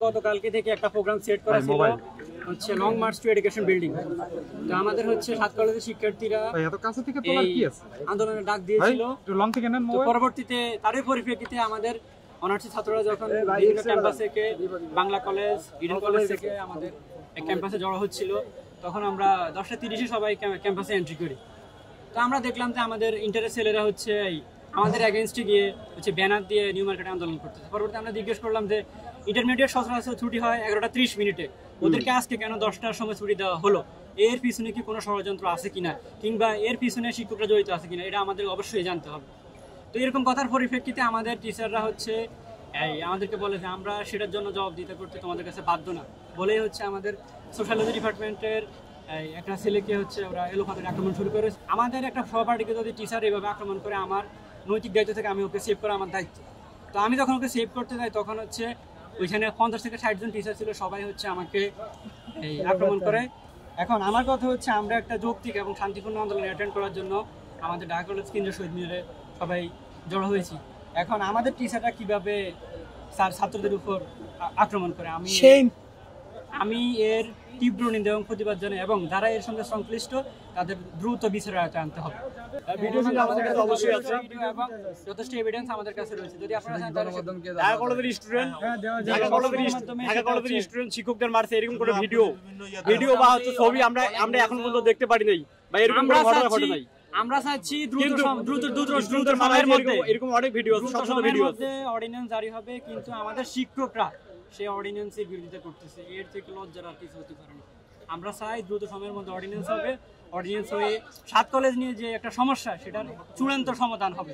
গতকালকে থেকে একটা প্রোগ্রাম সেট করা ছিল হচ্ছে long March two education building. তো আমাদের হচ্ছে 7 কলেজের শিক্ষার্থীরা এত কাছে থেকে তোলার কি আছে আন্দোলনের ডাক দিয়েছিল। তো পরবর্তীতে তারই পরিপ্রেক্ষিতে আমাদের অনার্সের ছাত্ররা যখন বিভিন্ন ক্যাম্পাস থেকে বাংলা কলেজ, ইডেন কলেজ থেকে আমাদের এক ক্যাম্পাসে জড়ো হচ্ছিল, তখন আমরা 10:30 সবাই ক্যাম্পাসে এন্ট্রি করি। তো আমরা দেখলাম যে আমাদের ইন্টারের ছেলেরা হচ্ছে আমাদের এগেনস্টে গিয়ে হচ্ছে ব্যানার দিয়ে নিউ মার্কেটে আন্দোলন করতেছে। পরবর্তী আমরা জিজ্ঞেস করলাম যে ইন্টারমিডিয়েট সচরাচর ছুটি হয় 11:30, ওদেরকে আজকে কেন 10টার সময় ছুটি দেওয়া হলো? এর পিছনে কি কোনো ষড়যন্ত্র আছে কিনা, কিংবা এর পিছনে শিক্ষকরা জড়িত আছে কিনা, এটা আমাদের অবশ্যই জানতে হবে। তো এরকম কথার পরিপ্রেক্ষিতে আমাদের টিচাররা হচ্ছে আমাদেরকে বলে যে আমরা সেটার জন্য জবাবদিহিতা করতে তোমাদের কাছে বাধ্য না বলেই হচ্ছে আমাদের সোশ্যালজি ডিপার্টমেন্টের একটা ছেলেকে হচ্ছে ওরা এলোপাতাড়ি আক্রমণ শুরু করে। আমাদের একটা সহপাঠীকে যদি টিচার এইভাবে আক্রমণ করে, আমার নৈতিক দায়িত্ব থেকে আমি ওকে সেভ করা আমার দায়িত্ব। তো আমি যখন ওকে সেভ করতে যাই তখন হচ্ছে ওইখানে 50 থেকে 60 জন টিচার ছিল, সবাই হচ্ছে আমাকে আক্রমণ করে। এখন আমার কথা হচ্ছে আমরা একটা যৌক্তিক এবং শান্তিপূর্ণ আন্দোলন অ্যাটেন্ড করার জন্য আমাদের ঢাকা কলেজ কেন্দ্রীয় শহীদ মিনারে সবাই জড়ো হয়েছি। এখন আমাদের টিচাররা কিভাবে ছাত্রদের উপর আক্রমণ করে আমি এর তীব্র নিন্দা এবং প্রতিবাদ জানাই, এবং যারা এর সঙ্গে সংশ্লিষ্ট তাদের দ্রুত বিচারের আওতায় আনতে হবে। ভিডিও আমাদের কাছে অবশ্যই আছে এবং যথেষ্ট এভিডেন্স আমাদের কাছে রয়েছে। যদি আপনারা চান তাহলে ঢাকা কলেজের স্টুডেন্ট শিক্ষকদের মারছে এরকম কোনো ভিডিও বা হচ্ছে ছবি আমরা এখন পর্যন্ত দেখতে পারি নাই, বা এরকম কোনো ঘটনা ঘটে নাই। আমরা চাচ্ছি দ্রুত সময়ের মধ্যে এরকম অনেক ভিডিও আছে, অর্ডিন্যান্স জারি হবে, কিন্তু আমাদের শিক্ষকরা সেই অর্ডিন্যান্সের বিরোধিতা করতেছে। এর থেকে লজ্জার আর কিছু হতে পারে না। আমরা চাই দ্রুত সময়ের মধ্যে অর্ডিন্যান্স হবে, অর্ডিন্যান্স হয়ে 7 কলেজ নিয়ে যে একটা সমস্যা সেটার চূড়ান্ত সমাধান হবে।